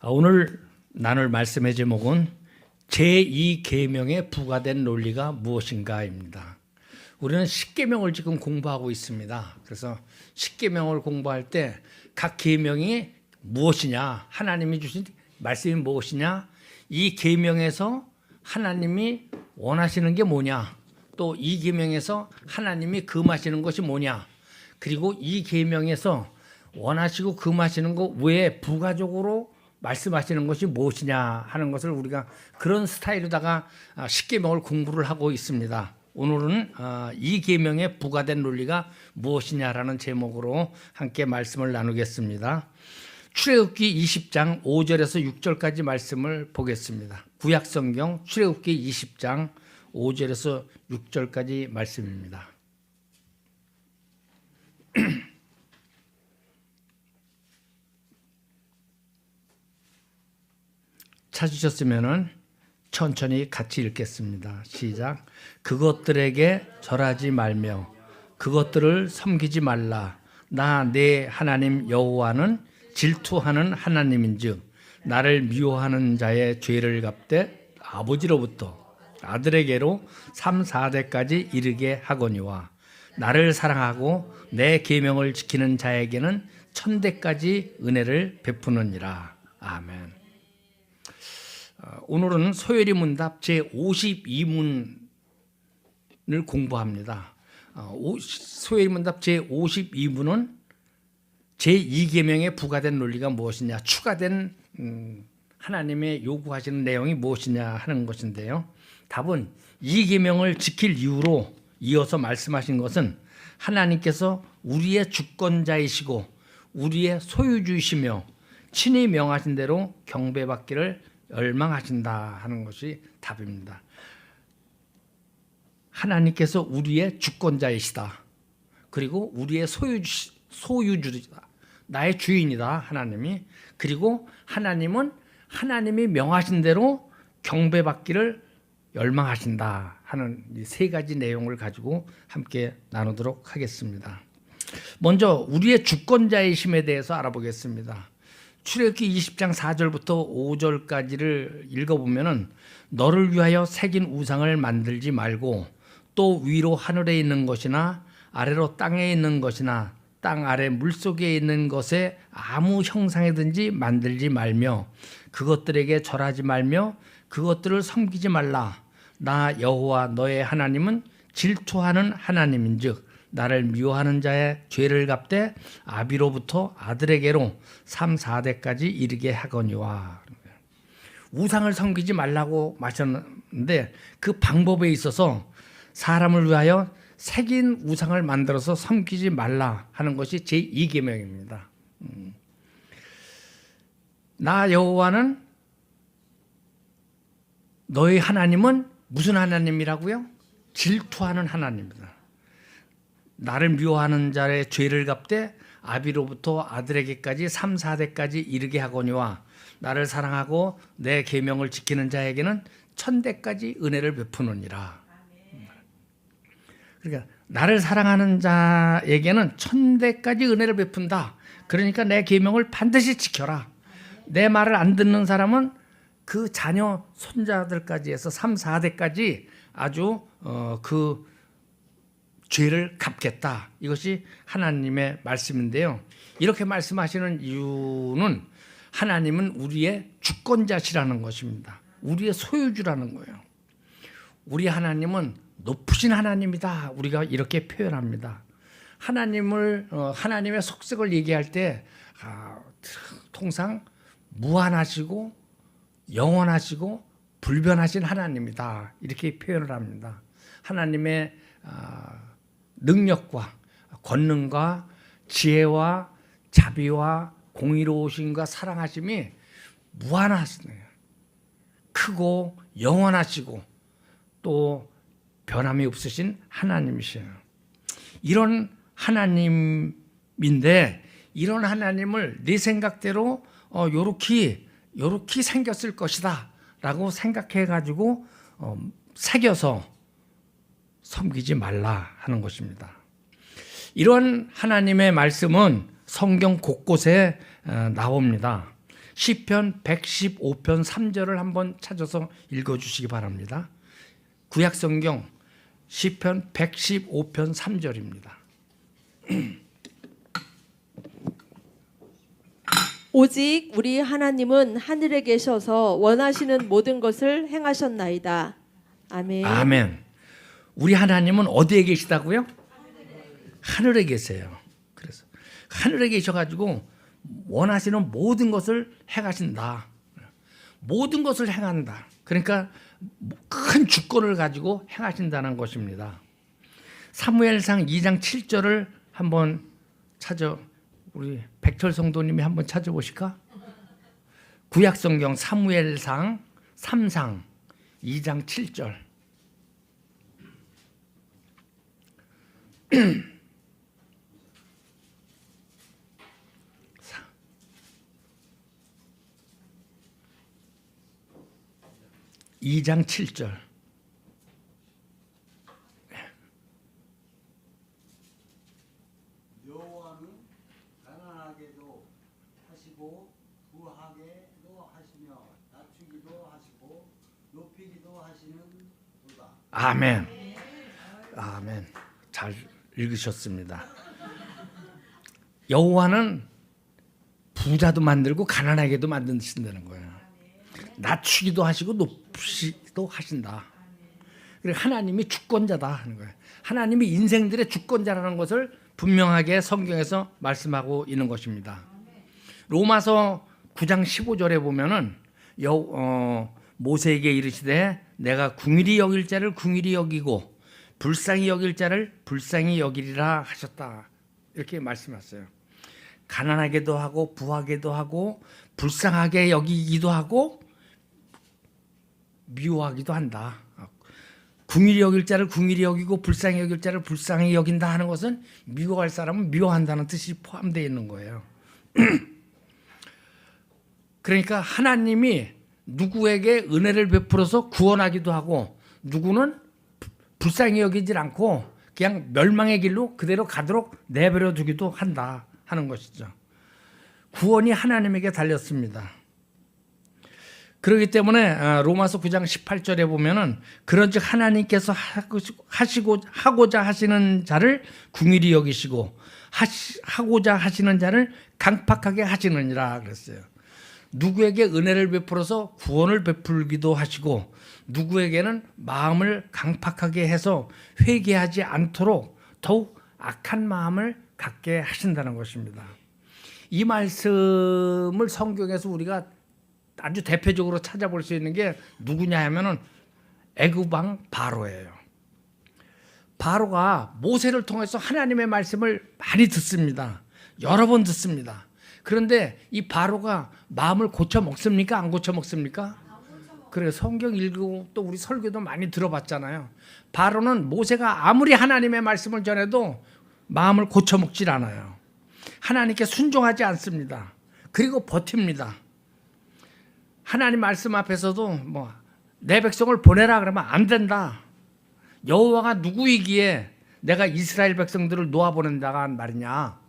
오늘 나눌 말씀의 제목은 제2계명에 부과된 논리가 무엇인가입니다. 우리는 십계명을 지금 공부하고 있습니다. 그래서 십계명을 공부할 때 각 계명이 무엇이냐, 하나님이 주신 말씀이 무엇이냐, 이 계명에서 하나님이 원하시는 게 뭐냐, 또 이 계명에서 하나님이 금하시는 것이 뭐냐, 그리고 이 계명에서 원하시고 금하시는 것 외에 부가적으로 말씀하시는 것이 무엇이냐 하는 것을 우리가 그런 스타일로다가 십계명을 공부를 하고 있습니다. 오늘은 이 계명에 부과된 논리가 무엇이냐라는 제목으로 함께 말씀을 나누겠습니다. 출애굽기 20장 5절에서 6절까지 말씀을 보겠습니다. 구약성경 출애굽기 20장 5절에서 6절까지 말씀입니다. 찾으셨으면 천천히 같이 읽겠습니다. 시작. 그것들에게 절하지 말며 그것들을 섬기지 말라. 나 내 하나님 여호와는 질투하는 하나님인즉 나를 미워하는 자의 죄를 갚되 아버지로부터 아들에게로 3, 4대까지 이르게 하거니와 나를 사랑하고 내 계명을 지키는 자에게는 1000대까지 은혜를 베푸느니라. 아멘. 오늘은 소요리 문답 제52문을 공부합니다. 소요리 문답 제52문은 제2계명에 부과된 논리가 무엇이냐, 추가된 하나님의 요구하시는 내용이 무엇이냐 하는 것인데요. 답은 이 계명을 지킬 이유로 이어서 말씀하신 것은 하나님께서 우리의 주권자이시고 우리의 소유주이시며 친히 명하신 대로 경배받기를 열망하신다 하는 것이 답입니다. 하나님께서 우리의 주권자이시다. 그리고 우리의 소유주이다. 나의 주인이다 하나님이. 그리고 하나님은 하나님이 명하신 대로 경배받기를 열망하신다 하는 이 세 가지 내용을 가지고 함께 나누도록 하겠습니다. 먼저 우리의 주권자이심에 대해서 알아보겠습니다. 출애굽기 20장 4절부터 5절까지를 읽어보면은 너를 위하여 새긴 우상을 만들지 말고 또 위로 하늘에 있는 것이나 아래로 땅에 있는 것이나 땅 아래 물속에 있는 것에 아무 형상이든지 만들지 말며 그것들에게 절하지 말며 그것들을 섬기지 말라. 나 여호와 너의 하나님은 질투하는 하나님인즉 나를 미워하는 자의 죄를 갚되 아비로부터 아들에게로 3, 4대까지 이르게 하거니와. 우상을 섬기지 말라고 마셨는데 그 방법에 있어서 사람을 위하여 새긴 우상을 만들어서 섬기지 말라 하는 것이 제2계명입니다. 나 여호와는 너의 하나님은 무슨 하나님이라고요? 질투하는 하나님입니다. 나를 미워하는 자의 죄를 갚되 아비로부터 아들에게까지 3, 4대까지 이르게 하거니와 나를 사랑하고 내 계명을 지키는 자에게는 1000대까지 은혜를 베푸느니라. 그러니까 나를 사랑하는 자에게는 1000대까지 은혜를 베푼다. 그러니까 내 계명을 반드시 지켜라. 내 말을 안 듣는 사람은 그 자녀 손자들까지 해서 3, 4대까지 아주 그 죄를 갚겠다. 이것이 하나님의 말씀인데요. 이렇게 말씀하시는 이유는 하나님은 우리의 주권자시라는 것입니다. 우리의 소유주라는 거예요. 우리 하나님은 높으신 하나님이다. 우리가 이렇게 표현합니다. 하나님의 속성을 얘기할 때 통상 무한하시고 영원하시고 불변하신 하나님이다. 이렇게 표현을 합니다. 하나님의 능력과 권능과 지혜와 자비와 공의로우심과 사랑하심이 무한하시네요. 크고 영원하시고 또 변함이 없으신 하나님이시에요. 이런 하나님인데 이런 하나님을 네 생각대로 요렇게 생겼을 것이다 라고 생각해 가지고 새겨서 섬기지 말라 하는 것입니다. 이런 하나님의 말씀은 성경 곳곳에 나옵니다. 시편 115편 3절을 한번 찾아서 읽어주시기 바랍니다. 구약성경 시편 115편 3절입니다. 오직 우리 하나님은 하늘에 계셔서 원하시는 모든 것을 행하셨나이다. 아멘. 아멘. 우리 하나님은 어디에 계시다고요? 하늘에 계세요. 그래서 하늘에 계셔가지고 원하시는 모든 것을 행하신다. 모든 것을 행한다. 그러니까 큰 주권을 가지고 행하신다는 것입니다. 사무엘상 2장 7절을 한번 찾아 우리 백철 성도님이 한번 찾아보실까? 구약성경 사무엘상 3상 2장 7절. (2장 7절) 여호와는 가난하게도 하시고 부하게도 하시며 낮추기도 하시고 높이기도 하시는 도다. 아멘. 아멘. 잘 읽으셨습니다. 여호와는 부자도 만들고 가난하게도 만드신다는 거예요. 낮추기도 하시고 높이기도 하신다. 그리고 하나님이 주권자다 하는 거예요. 하나님이 인생들의 주권자라는 것을 분명하게 성경에서 말씀하고 있는 것입니다. 로마서 9장 15절에 보면은 모세에게 이르시되 내가 궁일이 여길 자를 궁일이 여기고 불쌍히 여길 자를 불쌍히 여기리라 하셨다. 이렇게 말씀하셨어요. 가난하게도 하고 부하게도 하고 불쌍하게 여기기도 하고 미워하기도 한다. 궁일이 여길 자를 궁일이 여기고 불쌍히 여길 자를 불쌍히 여긴다 하는 것은 미워할 사람은 미워한다는 뜻이 포함되어 있는 거예요. 그러니까 하나님이 누구에게 은혜를 베풀어서 구원하기도 하고 누구는 불쌍히 여기질 않고 그냥 멸망의 길로 그대로 가도록 내버려 두기도 한다 하는 것이죠. 구원이 하나님에게 달렸습니다. 그렇기 때문에 로마서 9장 18절에 보면은 그런즉 하나님께서 하고자 하시는 자를 궁일이 여기시고 하고자 하시는 자를 강팍하게 하시느니라 그랬어요. 누구에게 은혜를 베풀어서 구원을 베풀기도 하시고 누구에게는 마음을 강팍하게 해서 회개하지 않도록 더욱 악한 마음을 갖게 하신다는 것입니다. 이 말씀을 성경에서 우리가 아주 대표적으로 찾아볼 수 있는 게 누구냐 하면은 애굽 왕 바로예요. 바로가 모세를 통해서 하나님의 말씀을 많이 듣습니다. 여러 번 듣습니다. 그런데 이 바로가 마음을 고쳐 먹습니까? 안 고쳐 먹습니까? 그래 성경 읽고 또 우리 설교도 많이 들어봤잖아요. 바로는 모세가 아무리 하나님의 말씀을 전해도 마음을 고쳐 먹질 않아요. 하나님께 순종하지 않습니다. 그리고 버팁니다. 하나님 말씀 앞에서도 내 백성을 보내라 그러면 안 된다. 여호와가 누구이기에 내가 이스라엘 백성들을 놓아보낸다가 말이냐.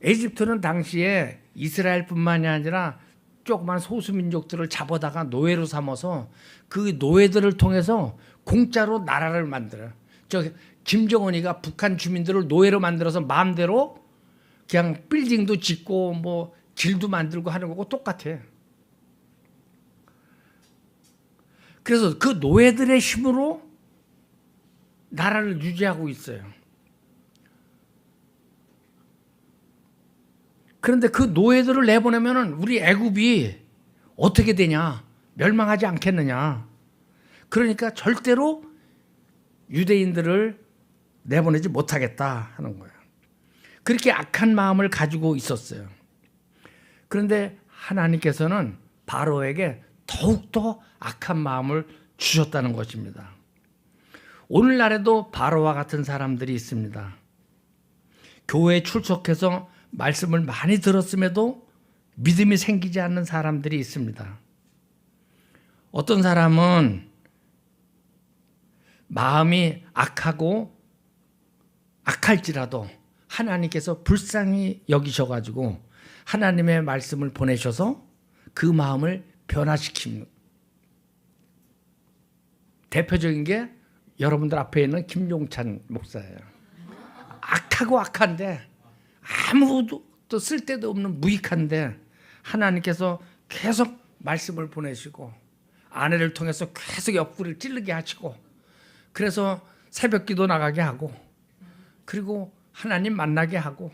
에집트는 당시에 이스라엘뿐만이 아니라 조그만 소수민족들을 잡아다가 노예로 삼아서 그 노예들을 통해서 공짜로 나라를 만들어요. 김정은이가 북한 주민들을 노예로 만들어서 마음대로 그냥 빌딩도 짓고 길도 만들고 하는 거고 똑같아요. 그래서 그 노예들의 힘으로 나라를 유지하고 있어요. 그런데 그 노예들을 내보내면은 우리 애굽이 어떻게 되냐? 멸망하지 않겠느냐? 그러니까 절대로 유대인들을 내보내지 못하겠다 하는 거예요. 그렇게 악한 마음을 가지고 있었어요. 그런데 하나님께서는 바로에게 더욱더 악한 마음을 주셨다는 것입니다. 오늘날에도 바로와 같은 사람들이 있습니다. 교회에 출석해서 말씀을 많이 들었음에도 믿음이 생기지 않는 사람들이 있습니다. 어떤 사람은 마음이 악하고 악할지라도 하나님께서 불쌍히 여기셔가지고 하나님의 말씀을 보내셔서 그 마음을 변화시킵니다. 대표적인 게 여러분들 앞에 있는 김용찬 목사예요. 악하고 악한데 아무도 또 쓸데도 없는 무익한데 하나님께서 계속 말씀을 보내시고 아내를 통해서 계속 옆구리를 찌르게 하시고 그래서 새벽기도 나가게 하고 그리고 하나님 만나게 하고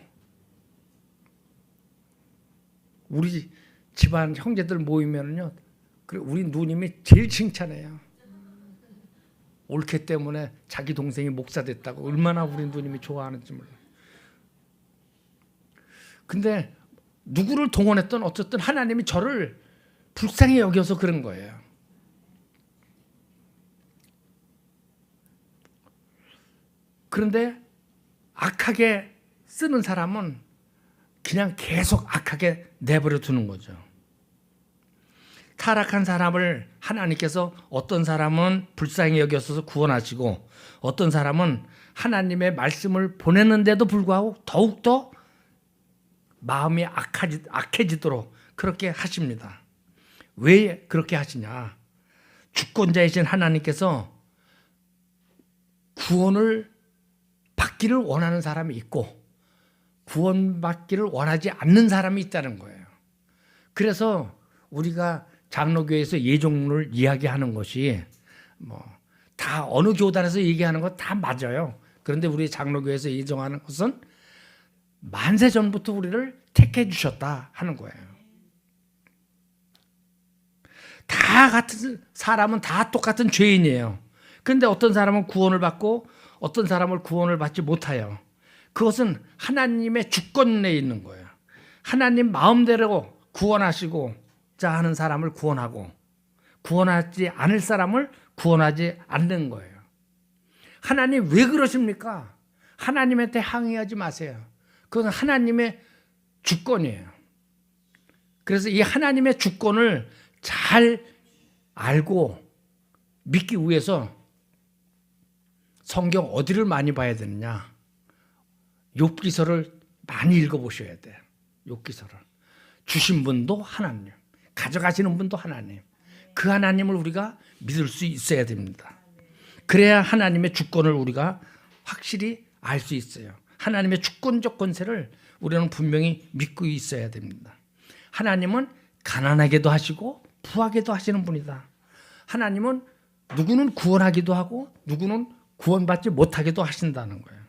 우리 집안 형제들 모이면요 우리 누님이 제일 칭찬해요. 옳게 때문에 자기 동생이 목사 됐다고 얼마나 우리 누님이 좋아하는지 몰라요. 근데 누구를 동원했든 어쨌든 하나님이 저를 불쌍히 여겨서 그런 거예요. 그런데 악하게 쓰는 사람은 그냥 계속 악하게 내버려 두는 거죠. 타락한 사람을 하나님께서 어떤 사람은 불쌍히 여겨서 구원하시고 어떤 사람은 하나님의 말씀을 보냈는데도 불구하고 더욱더 마음이 악해지도록 그렇게 하십니다. 왜 그렇게 하시냐? 주권자이신 하나님께서 구원을 받기를 원하는 사람이 있고 구원받기를 원하지 않는 사람이 있다는 거예요. 그래서 우리가 장로교에서 예종론을 이야기하는 것이 다 어느 교단에서 얘기하는 거 다 맞아요. 그런데 우리 장로교에서 예정하는 것은 만세 전부터 우리를 택해 주셨다 하는 거예요. 다 같은 사람은 다 똑같은 죄인이에요. 그런데 어떤 사람은 구원을 받고 어떤 사람을 구원을 받지 못해요. 그것은 하나님의 주권 내에 있는 거예요. 하나님 마음대로 구원하시고자 하는 사람을 구원하고 구원하지 않을 사람을 구원하지 않는 거예요. 하나님 왜 그러십니까? 하나님한테 항의하지 마세요. 그건 하나님의 주권이에요. 그래서 이 하나님의 주권을 잘 알고 믿기 위해서 성경 어디를 많이 봐야 되느냐? 욥기서를 많이 읽어보셔야 돼요. 욥기서를. 주신 분도 하나님, 가져가시는 분도 하나님. 그 하나님을 우리가 믿을 수 있어야 됩니다. 그래야 하나님의 주권을 우리가 확실히 알 수 있어요. 하나님의 주권적 권세를 우리는 분명히 믿고 있어야 됩니다. 하나님은 가난하게도 하시고 부하게도 하시는 분이다. 하나님은 누구는 구원하기도 하고 누구는 구원받지 못하게도 하신다는 거예요.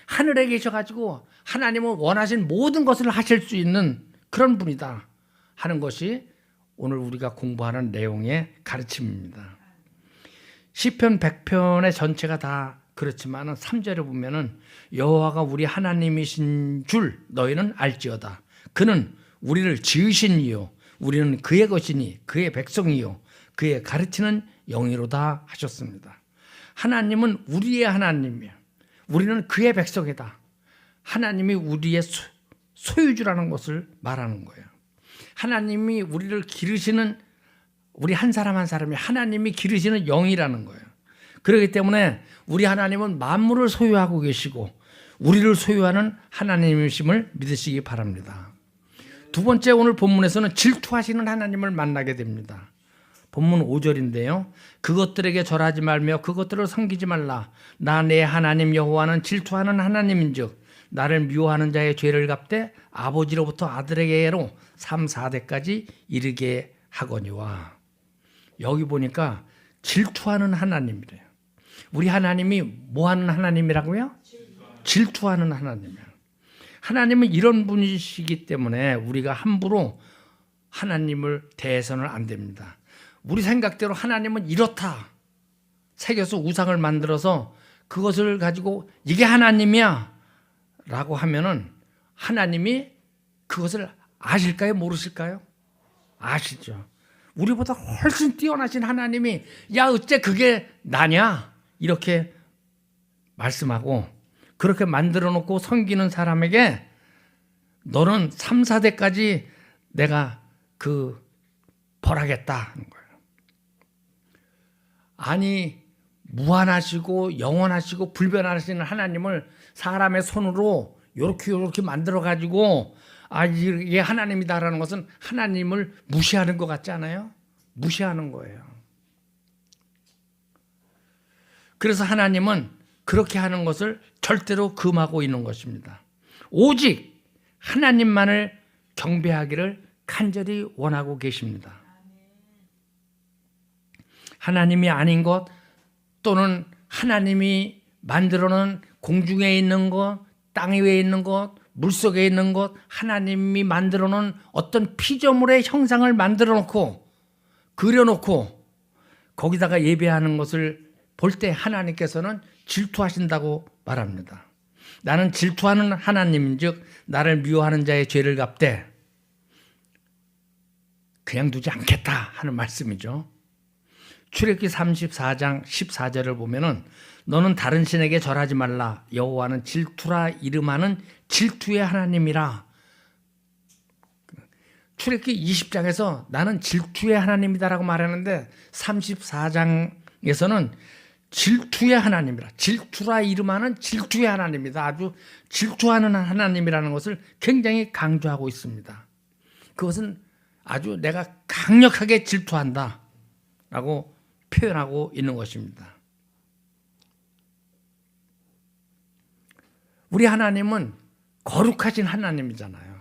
하늘에 계셔가지고 하나님은 원하신 모든 것을 하실 수 있는 그런 분이다 하는 것이 오늘 우리가 공부하는 내용의 가르침입니다. 시편 100편의 전체가 다 그렇지만 3절에 보면은 여호와가 우리 하나님이신 줄 너희는 알지어다. 그는 우리를 지으신 이요 우리는 그의 것이니 그의 백성이요 그의 가르치는 영이로다 하셨습니다. 하나님은 우리의 하나님이야. 우리는 그의 백성이다. 하나님이 우리의 소유주라는 것을 말하는 거예요. 하나님이 우리를 기르시는 우리 한 사람 한 사람이 하나님이 기르시는 영이라는 거예요. 그렇기 때문에 우리 하나님은 만물을 소유하고 계시고 우리를 소유하는 하나님이심을 믿으시기 바랍니다. 두 번째 오늘 본문에서는 질투하시는 하나님을 만나게 됩니다. 본문 5절인데요. 그것들에게 절하지 말며 그것들을 섬기지 말라. 나 내 하나님 여호와는 질투하는 하나님인즉 나를 미워하는 자의 죄를 갚되 아버지로부터 아들에게로 3, 4대까지 이르게 하거니와. 여기 보니까 질투하는 하나님이래요. 우리 하나님이 뭐 하는 하나님이라고요? 질투하는 하나님이에요. 하나님은 이런 분이시기 때문에 우리가 함부로 하나님을 대해서는 안 됩니다. 우리 생각대로 하나님은 이렇다 새겨서 우상을 만들어서 그것을 가지고 이게 하나님이야 라고 하면은 하나님이 그것을 아실까요? 모르실까요? 아시죠. 우리보다 훨씬 뛰어나신 하나님이 야 어째 그게 나냐 이렇게 말씀하고 그렇게 만들어 놓고 섬기는 사람에게 너는 3, 4대까지 내가 그 벌하겠다 하는 거예요. 아니 무한하시고 영원하시고 불변하시는 하나님을 사람의 손으로 요렇게 만들어 가지고 이게 하나님이다라는 것은 하나님을 무시하는 것 같지 않아요? 무시하는 거예요. 그래서 하나님은 그렇게 하는 것을 절대로 금하고 있는 것입니다. 오직 하나님만을 경배하기를 간절히 원하고 계십니다. 하나님이 아닌 것 또는 하나님이 만들어 놓은 공중에 있는 것, 땅 위에 있는 것, 물속에 있는 것, 하나님이 만들어 놓은 어떤 피조물의 형상을 만들어 놓고 그려놓고 거기다가 예배하는 것을 볼 때 하나님께서는 질투하신다고 말합니다. 나는 질투하는 하나님인즉 나를 미워하는 자의 죄를 갚되 그냥 두지 않겠다 하는 말씀이죠. 출애굽기 34장 14절을 보면은 너는 다른 신에게 절하지 말라. 여호와는 질투라 이름하는 질투의 하나님이라. 출애굽기 20장에서 나는 질투의 하나님이다라고 말하는데 34장에서는 질투의 하나님이라. 질투라 이름하는 질투의 하나님이다. 아주 질투하는 하나님이라는 것을 굉장히 강조하고 있습니다. 그것은 아주 내가 강력하게 질투한다 라고 표현하고 있는 것입니다. 우리 하나님은 거룩하신 하나님이잖아요.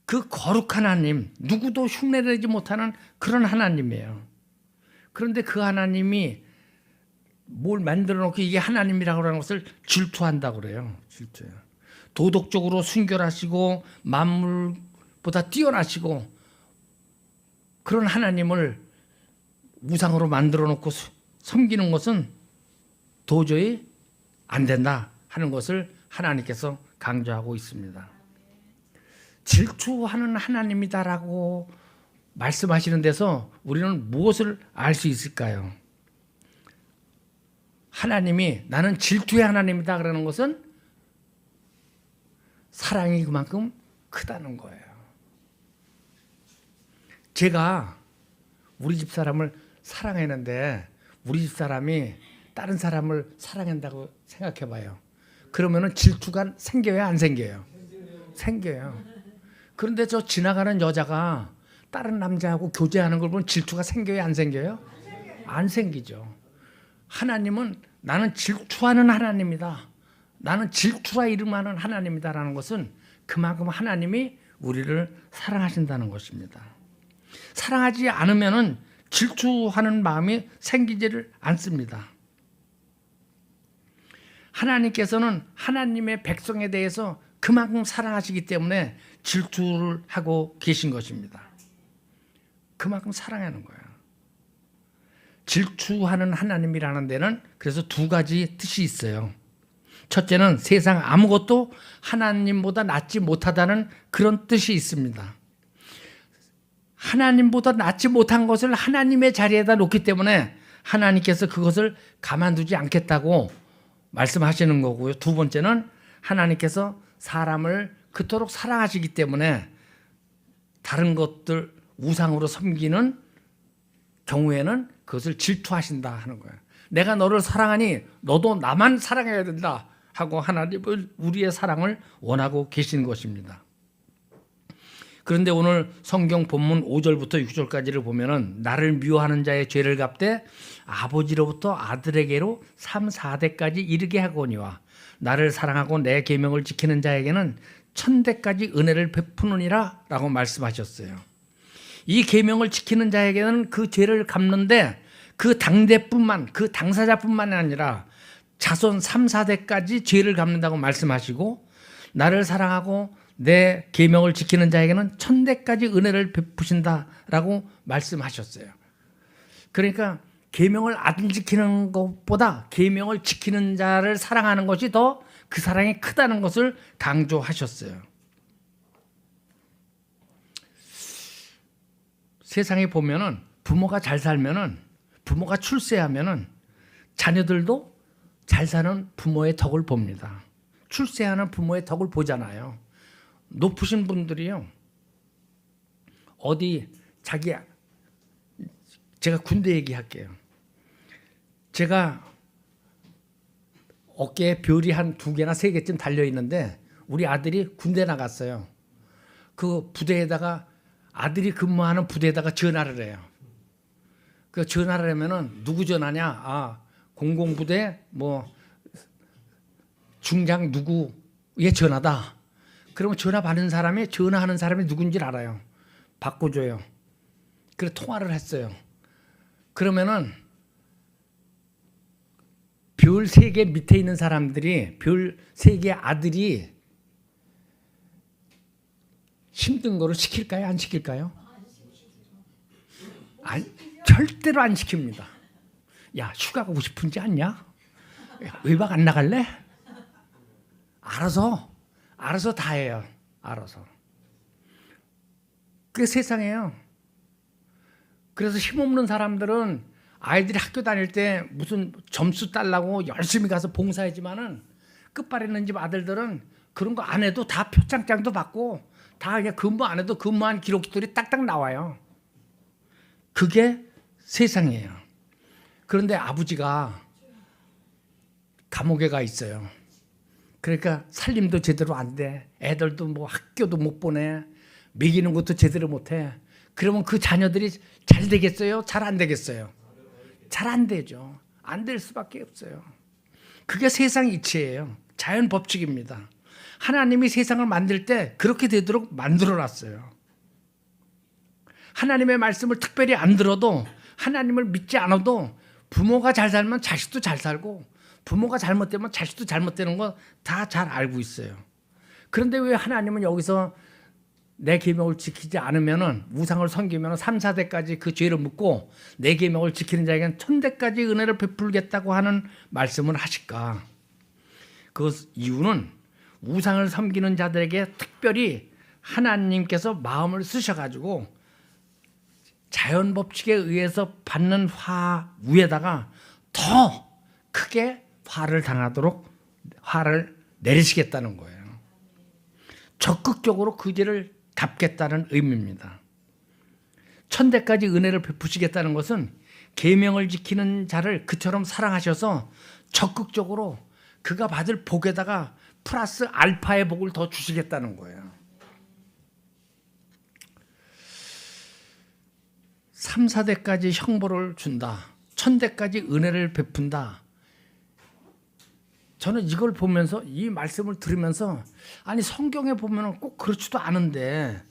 그 거룩한 하나님, 누구도 흉내내지 못하는 그런 하나님이에요. 그런데 그 하나님이 뭘 만들어 놓고 이게 하나님이라고 하는 것을 질투한다고 그래요. 질투해요. 도덕적으로 순결하시고 만물보다 뛰어나시고 그런 하나님을 우상으로 만들어 놓고 섬기는 것은 도저히 안 된다 하는 것을 하나님께서 강조하고 있습니다. 질투하는 하나님이다라고 말씀하시는 데서 우리는 무엇을 알 수 있을까요? 하나님이 나는 질투의 하나님이다 그러는 것은 사랑이 그만큼 크다는 거예요. 제가 우리 집 사람을 사랑했는데 우리 집 사람이 다른 사람을 사랑한다고 생각해 봐요. 그러면은 질투가 생겨요, 안 생겨요? 생겨요. 그런데 저 지나가는 여자가 다른 남자하고 교제하는 걸 보면 질투가 생겨요, 안 생겨요? 안 생기죠. 하나님은 나는 질투하는 하나님이다. 나는 질투라 이름하는 하나님이다라는 것은 그만큼 하나님이 우리를 사랑하신다는 것입니다. 사랑하지 않으면은 질투하는 마음이 생기지를 않습니다. 하나님께서는 하나님의 백성에 대해서 그만큼 사랑하시기 때문에 질투를 하고 계신 것입니다. 그만큼 사랑하는 거예요. 질투하는 하나님이라는 데는 그래서 두 가지 뜻이 있어요. 첫째는 세상 아무것도 하나님보다 낫지 못하다는 그런 뜻이 있습니다. 하나님보다 낫지 못한 것을 하나님의 자리에다 놓기 때문에 하나님께서 그것을 가만두지 않겠다고 말씀하시는 거고요. 두 번째는 하나님께서 사람을 그토록 사랑하시기 때문에 다른 것들 우상으로 섬기는 경우에는 그것을 질투하신다 하는 거예요. 내가 너를 사랑하니 너도 나만 사랑해야 된다 하고 하나님은 우리의 사랑을 원하고 계신 것입니다. 그런데 오늘 성경 본문 5절부터 6절까지를 보면은 나를 미워하는 자의 죄를 갚되 아버지로부터 아들에게로 3, 4대까지 이르게 하거니와 나를 사랑하고 내 계명을 지키는 자에게는 1000대까지 은혜를 베푸느니라 라고 말씀하셨어요. 이 계명을 지키는 자에게는 그 죄를 갚는데 그 당대뿐만 그 당사자뿐만 아니라 자손 3, 4대까지 죄를 갚는다고 말씀하시고 나를 사랑하고 내 계명을 지키는 자에게는 1000대까지 은혜를 베푸신다라고 말씀하셨어요. 그러니까 계명을 안 지키는 것보다 계명을 지키는 자를 사랑하는 것이 더 그 사랑이 크다는 것을 강조하셨어요. 세상에 보면은 부모가 잘 살면은 부모가 출세하면은 자녀들도 잘 사는 부모의 덕을 봅니다. 출세하는 부모의 덕을 보잖아요. 높으신 분들이요. 어디 제가 군대 얘기할게요. 제가 어깨에 별이 한 2개나 3개쯤 달려 있는데 우리 아들이 군대 나갔어요. 그 부대에다가 아들이 근무하는 부대에다가 전화를 해요. 그 전화를 하면은 누구 전화냐? 아, 공공부대 뭐 중장 누구의 전화다. 그러면 전화 받는 사람이 전화하는 사람이 누군지 알아요. 바꿔줘요. 그래 통화를 했어요. 그러면은 별 3개 밑에 있는 사람들이 별 3개 아들이 힘든 거를 시킬까요? 안 시킬까요? 절대로 안 시킵니다. 야, 휴가 가고 싶은지 않냐? 야, 외박 안 나갈래? 알아서 다 해요. 알아서. 그게 세상이에요. 그래서 힘없는 사람들은 아이들이 학교 다닐 때 무슨 점수 따려고 열심히 가서 봉사하지만은 끝발에 있는 집 아들들은 그런 거 안 해도 다 표창장도 받고 다 그냥 근무 안 해도 근무한 기록들이 딱딱 나와요. 그게 세상이에요. 그런데 아버지가 감옥에 가 있어요. 그러니까 살림도 제대로 안 돼. 애들도 뭐 학교도 못 보내. 먹이는 것도 제대로 못 해. 그러면 그 자녀들이 잘 되겠어요? 잘 안 되겠어요? 잘 안 되죠. 안 될 수밖에 없어요. 그게 세상 이치예요. 자연 법칙입니다. 하나님이 세상을 만들 때 그렇게 되도록 만들어놨어요. 하나님의 말씀을 특별히 안 들어도 하나님을 믿지 않아도 부모가 잘 살면 자식도 잘 살고 부모가 잘못되면 자식도 잘못되는 거 다 잘 알고 있어요. 그런데 왜 하나님은 여기서 내 계명을 지키지 않으면은 우상을 섬기면은 3, 4대까지 그 죄를 묻고 내 계명을 지키는 자에게는 1000대까지 은혜를 베풀겠다고 하는 말씀을 하실까? 그 이유는 우상을 섬기는 자들에게 특별히 하나님께서 마음을 쓰셔가지고 자연 법칙에 의해서 받는 화 위에다가 더 크게 화를 당하도록 화를 내리시겠다는 거예요. 적극적으로 그 죄를 갚겠다는 의미입니다. 1000대까지 은혜를 베푸시겠다는 것은 계명을 지키는 자를 그처럼 사랑하셔서 적극적으로 그가 받을 복에다가 플러스 알파의 복을 더 주시겠다는 거예요. 3, 4대까지 형벌을 준다. 1000대까지 은혜를 베푼다. 저는 이걸 보면서 이 말씀을 들으면서 아니 성경에 보면 꼭 그렇지도 않은데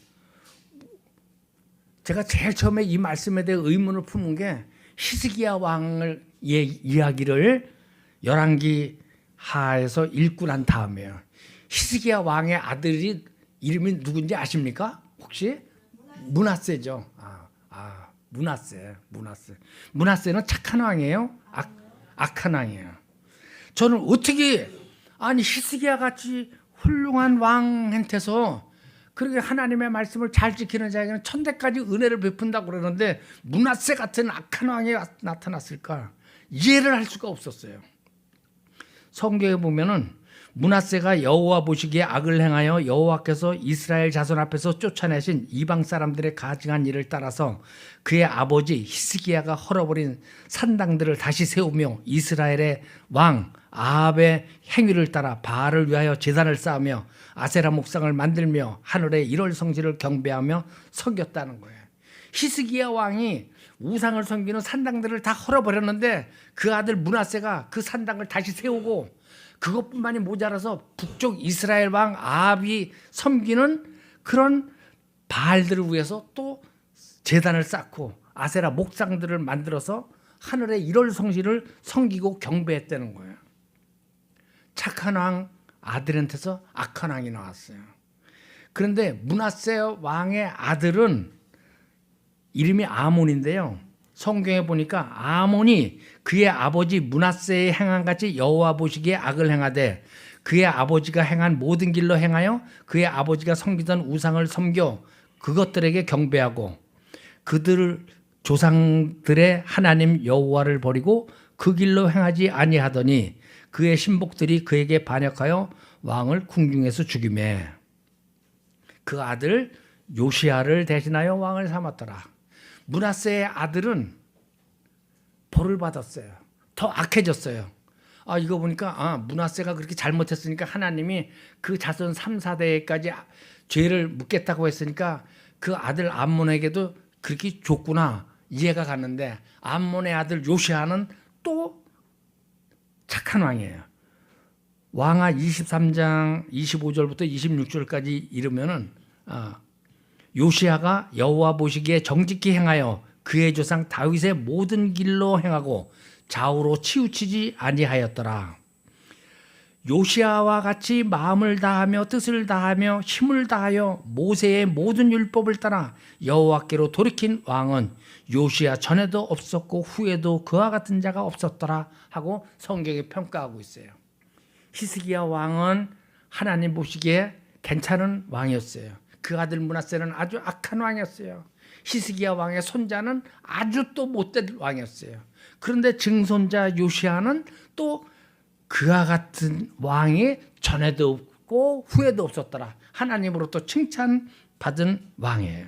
제가 제일 처음에 이 말씀에 대해 의문을 품은 게 히스기야 왕의 이야기를 열왕기 하에서 읽고 난 다음에요. 히스기야 왕의 아들이 이름이 누군지 아십니까? 혹시? 므낫세죠. 므낫세는 착한 왕이에요? 악한 왕이에요? 저는 어떻게 아니 히스기야 같이 훌륭한 왕한테서 그렇게 하나님의 말씀을 잘 지키는 자에게는 1000대까지 은혜를 베푼다고 그러는데 므낫세 같은 악한 왕이 나타났을까? 이해를 할 수가 없었어요. 성경에 보면은 므낫세가 여호와 보시기에 악을 행하여 여호와께서 이스라엘 자손 앞에서 쫓아내신 이방 사람들의 가증한 일을 따라서 그의 아버지 히스기야가 헐어버린 산당들을 다시 세우며 이스라엘의 왕 아합의 행위를 따라 바알을 위하여 제단을 쌓으며 아세라 목상을 만들며 하늘의 일월 성지를 경배하며 섬겼다는 거예요. 히스기야 왕이 우상을 섬기는 산당들을 다 헐어버렸는데 그 아들 므낫세가 그 산당을 다시 세우고 그것뿐만이 모자라서 북쪽 이스라엘 왕 아합이 섬기는 그런 바알들을 위해서 또 제단을 쌓고 아세라 목상들을 만들어서 하늘의 일월 성지를 섬기고 경배했다는 거예요. 착한 왕 아들한테서 악한 왕이 나왔어요. 그런데 므낫세 왕의 아들은 이름이 아몬인데요. 성경에 보니까 아몬이 그의 아버지 므낫세의 행한 같이 여호와 보시기에 악을 행하되 그의 아버지가 행한 모든 길로 행하여 그의 아버지가 섬기던 우상을 섬겨 그것들에게 경배하고 그들 조상들의 하나님 여호와를 버리고 그 길로 행하지 아니하더니 그의 신복들이 그에게 반역하여 왕을 궁중에서 죽이매 그 아들 요시야를 대신하여 왕을 삼았더라. 므낫세의 아들은 벌을 받았어요. 더 악해졌어요. 이거 보니까 므낫세가 그렇게 잘못했으니까 하나님이 그 자손 3, 4대까지 죄를 묻겠다고 했으니까 그 아들 암몬에게도 그렇게 줬구나 이해가 갔는데, 암몬의 아들 요시아는 또 착한 왕이에요. 왕하 23장 25절부터 26절까지 이르면은 요시아가 여호와 보시기에 정직히 행하여 그의 조상 다윗의 모든 길로 행하고 좌우로 치우치지 아니하였더라. 요시아와 같이 마음을 다하며 뜻을 다하며 힘을 다하여 모세의 모든 율법을 따라 여호와께로 돌이킨 왕은 요시아 전에도 없었고 후에도 그와 같은 자가 없었더라 하고 성경에 평가하고 있어요. 히스기야 왕은 하나님 보시기에 괜찮은 왕이었어요. 그 아들 므낫세는 아주 악한 왕이었어요. 히스기야 왕의 손자는 아주 또 못된 왕이었어요. 그런데 증손자 요시아는 또 그와 같은 왕이 전에도 없고 후에도 없었더라. 하나님으로부터 칭찬받은 왕이에요.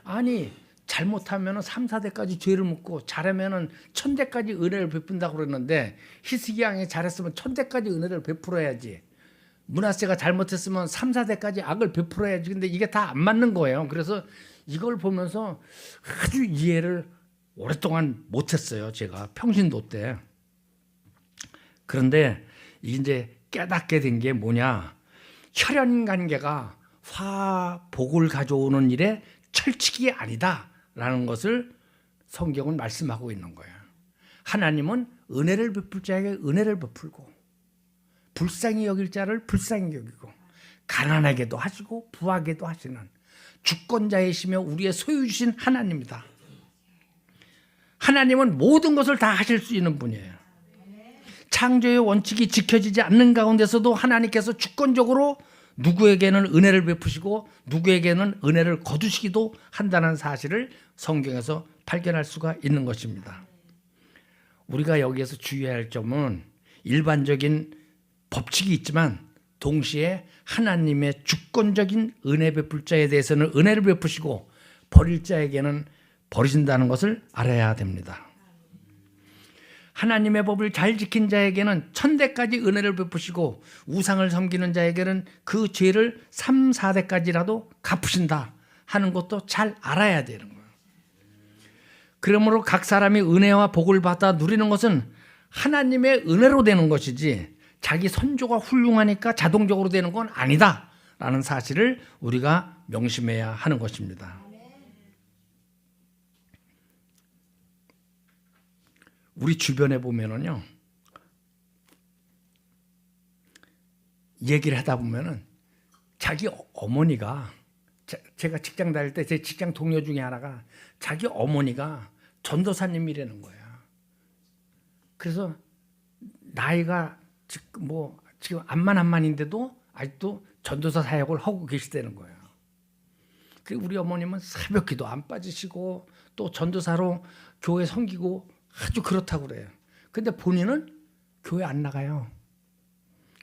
아니 잘못하면 3, 4대까지 죄를 묻고 잘하면 1000대까지 은혜를 베푼다고 그러는데, 히스기야 왕이 잘했으면 1000대까지 은혜를 베풀어야지. 므낫세가 잘못했으면 3, 4대까지 악을 베풀어야지. 근데 이게 다 안 맞는 거예요. 그래서 이걸 보면서 아주 이해를 오랫동안 못했어요. 제가 평신도 때. 그런데 이제 깨닫게 된 게 뭐냐, 혈연관계가 화복을 가져오는 일에 철칙이 아니다라는 것을 성경은 말씀하고 있는 거예요. 하나님은 은혜를 베풀 자에게 은혜를 베풀고 불쌍히 여길 자를 불쌍히 여기고 가난하게도 하시고 부하게도 하시는 주권자이시며 우리의 소유주신 하나님이다. 하나님은 모든 것을 다 하실 수 있는 분이에요. 창조의 원칙이 지켜지지 않는 가운데서도 하나님께서 주권적으로 누구에게는 은혜를 베푸시고 누구에게는 은혜를 거두시기도 한다는 사실을 성경에서 발견할 수가 있는 것입니다. 우리가 여기에서 주의해야 할 점은 일반적인 법칙이 있지만 동시에 하나님의 주권적인 은혜 베풀 자에 대해서는 은혜를 베푸시고 버릴 자에게는 버리신다는 것을 알아야 됩니다. 하나님의 법을 잘 지킨 자에게는 1000대까지 은혜를 베푸시고 우상을 섬기는 자에게는 그 죄를 3, 4대까지라도 갚으신다 하는 것도 잘 알아야 되는 거예요. 그러므로 각 사람이 은혜와 복을 받아 누리는 것은 하나님의 은혜로 되는 것이지 자기 선조가 훌륭하니까 자동적으로 되는 건 아니다 라는 사실을 우리가 명심해야 하는 것입니다. 우리 주변에 보면은요, 얘기를 하다 보면은 자기 어머니가, 제가 직장 다닐 때 제 직장 동료 중에 하나가 자기 어머니가 전도사님이라는 거야. 그래서 나이가 지금 암만인데도 아직도 전도사 사역을 하고 계시다는 거예요. 그리고 우리 어머님은 새벽 기도 안 빠지시고 또 전도사로 교회 섬기고 아주 그렇다고 그래요. 근데 본인은 교회 안 나가요.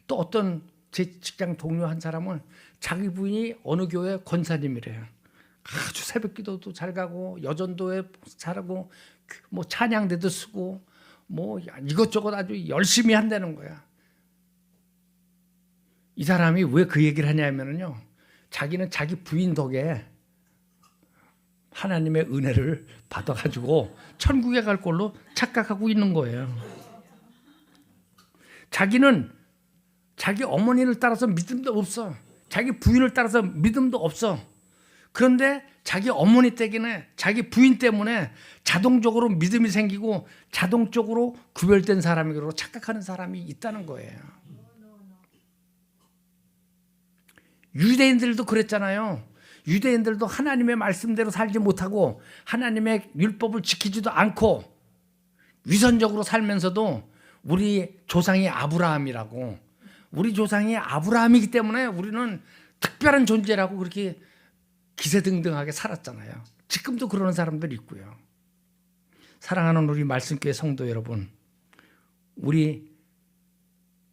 또 어떤 제 직장 동료 한 사람은 자기 부인이 어느 교회 권사님이래요. 아주 새벽 기도도 잘 가고 여전도에 잘하고 뭐 찬양대도 쓰고 뭐 이것저것 아주 열심히 한다는 거야. 이 사람이 왜 그 얘기를 하냐면요, 자기는 자기 부인 덕에 하나님의 은혜를 받아가지고 천국에 갈 걸로 착각하고 있는 거예요. 자기는 자기 어머니를 따라서 믿음도 없어. 자기 부인을 따라서 믿음도 없어. 그런데 자기 어머니 때문에, 자기 부인 때문에 자동적으로 믿음이 생기고 자동적으로 구별된 사람이라고 착각하는 사람이 있다는 거예요. 유대인들도 그랬잖아요. 유대인들도 하나님의 말씀대로 살지 못하고 하나님의 율법을 지키지도 않고 위선적으로 살면서도 우리 조상이 아브라함이라고, 우리 조상이 아브라함이기 때문에 우리는 특별한 존재라고 그렇게 기세등등하게 살았잖아요. 지금도 그러는 사람들이 있고요. 사랑하는 우리 말씀교회 성도 여러분, 우리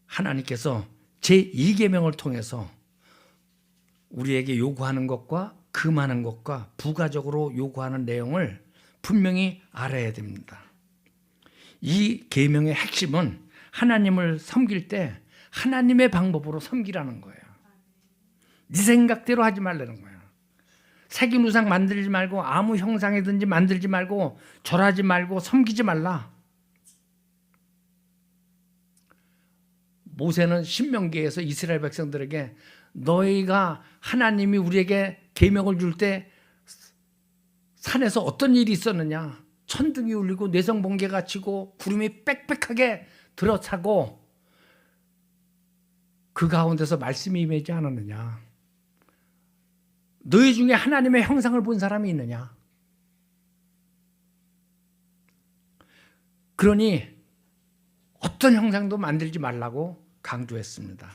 하나님께서 제2계명을 통해서 우리에게 요구하는 것과 금하는 것과 부가적으로 요구하는 내용을 분명히 알아야 됩니다. 이 계명의 핵심은 하나님을 섬길 때 하나님의 방법으로 섬기라는 거예요. 네 생각대로 하지 말라는 거예요. 새긴 우상 만들지 말고 아무 형상이든지 만들지 말고 절하지 말고 섬기지 말라. 모세는 신명기에서 이스라엘 백성들에게 너희가 하나님이 우리에게 계명을 줄 때 산에서 어떤 일이 있었느냐? 천둥이 울리고 뇌성번개가 치고 구름이 빽빽하게 들어차고 그 가운데서 말씀이 임하지 않았느냐? 너희 중에 하나님의 형상을 본 사람이 있느냐? 그러니 어떤 형상도 만들지 말라고 강조했습니다.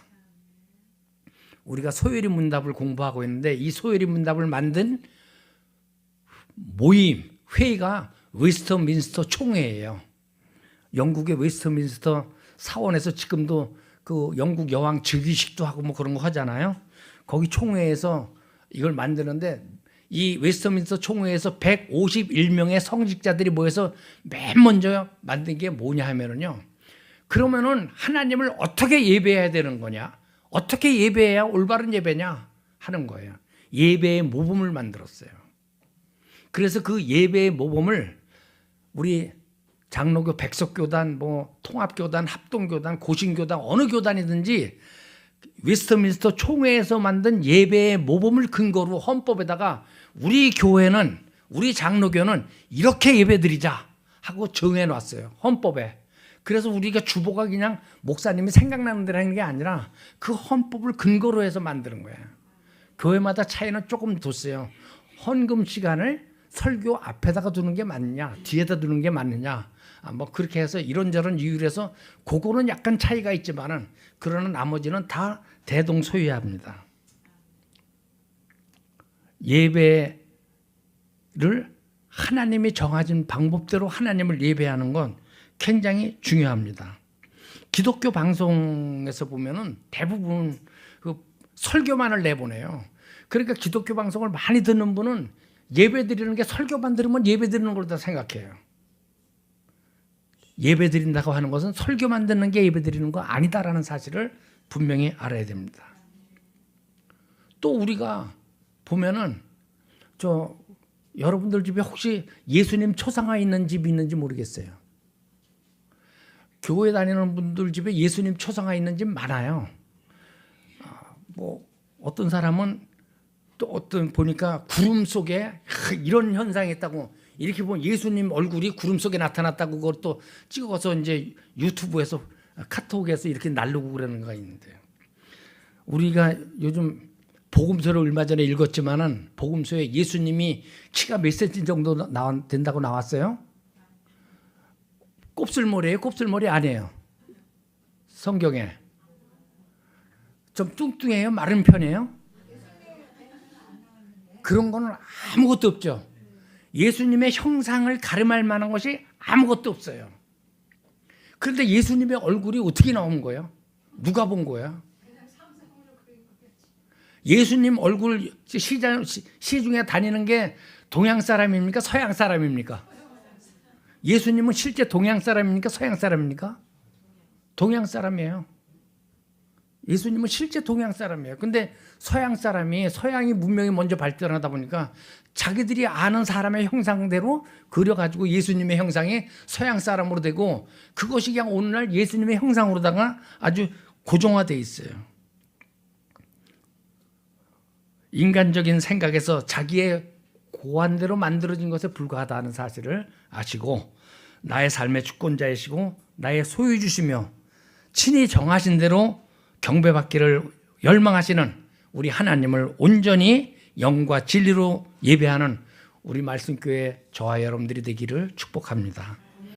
우리가 소요리 문답을 공부하고 있는데 이 소요리 문답을 만든 모임, 회의가 웨스트민스터 총회예요. 영국의 웨스트민스터 사원에서 지금도 그 영국 여왕 즉위식도 하고 뭐 그런 거 하잖아요. 거기 총회에서 이걸 만드는데 이 웨스트민스터 총회에서 151명의 성직자들이 모여서 맨 먼저 만든 게 뭐냐 하면은요. 그러면은 하나님을 어떻게 예배해야 되는 거냐? 어떻게 예배해야 올바른 예배냐 하는 거예요. 예배의 모범을 만들었어요. 그래서 그 예배의 모범을 우리 장로교, 백석교단, 뭐 통합교단, 합동교단, 고신교단 어느 교단이든지 웨스트민스터 총회에서 만든 예배의 모범을 근거로 헌법에다가 우리 교회는 우리 장로교는 이렇게 예배드리자 하고 정해놨어요. 헌법에. 그래서 우리가 주보가 그냥 목사님이 생각나는 대로 하는 게 아니라 그 헌법을 근거로 해서 만드는 거예요. 교회마다 차이는 조금 뒀어요. 헌금 시간을 설교 앞에다가 두는 게 맞느냐 뒤에다 두는 게 맞느냐 뭐 그렇게 해서 이런저런 이유로 해서 그거는 약간 차이가 있지만은 그러나 나머지는 다 대동소이합니다. 예배를 하나님이 정하신 방법대로 하나님을 예배하는 건 굉장히 중요합니다. 기독교 방송에서 보면은 대부분 그 설교만을 내보내요. 그러니까 기독교 방송을 많이 듣는 분은 예배 드리는 게 설교만 들으면 예배 드리는 걸로 생각해요. 예배 드린다고 하는 것은 설교만 듣는 게 예배 드리는 거 아니다라는 사실을 분명히 알아야 됩니다. 또 우리가 보면은 여러분들 집에 혹시 예수님 초상화 있는 집이 있는지 모르겠어요. 교회 다니는 분들 집에 예수님 초상화 있는 집 많아요. 뭐 어떤 사람은 또 어떤 보니까 구름 속에 이런 현상이 있다고 이렇게 보면 예수님 얼굴이 구름 속에 나타났다고 그걸 또 찍어서 이제 유튜브에서 카톡에서 이렇게 날르고 그러는 거가 있는데요. 우리가 요즘 복음서를 얼마 전에 읽었지만은 복음서에 예수님이 키가 몇 센치 정도 된다고 나왔어요? 곱슬머리예요? 곱슬머리 아니에요? 성경에 좀 뚱뚱해요? 마른 편이에요? 그런 거는 아무것도 없죠. 예수님의 형상을 가름할 만한 것이 아무것도 없어요. 그런데 예수님의 얼굴이 어떻게 나온 거예요? 누가 본 거예요? 예수님 얼굴 시중에 다니는 게 동양 사람입니까? 서양 사람입니까? 예수님은 실제 동양 사람입니까? 서양 사람입니까? 동양 사람이에요. 예수님은 실제 동양 사람이에요. 근데 서양이 문명이 먼저 발전하다 보니까 자기들이 아는 사람의 형상대로 그려가지고 예수님의 형상이 서양 사람으로 되고 그것이 그냥 오늘날 예수님의 형상으로다가 아주 고정화되어 있어요. 인간적인 생각에서 자기의 고안대로 만들어진 것에 불과하다는 사실을 아시고 나의 삶의 주권자이시고 나의 소유주시며 친히 정하신 대로 경배받기를 열망하시는 우리 하나님을 온전히 영과 진리로 예배하는 우리 말씀교회 저와 여러분들이 되기를 축복합니다.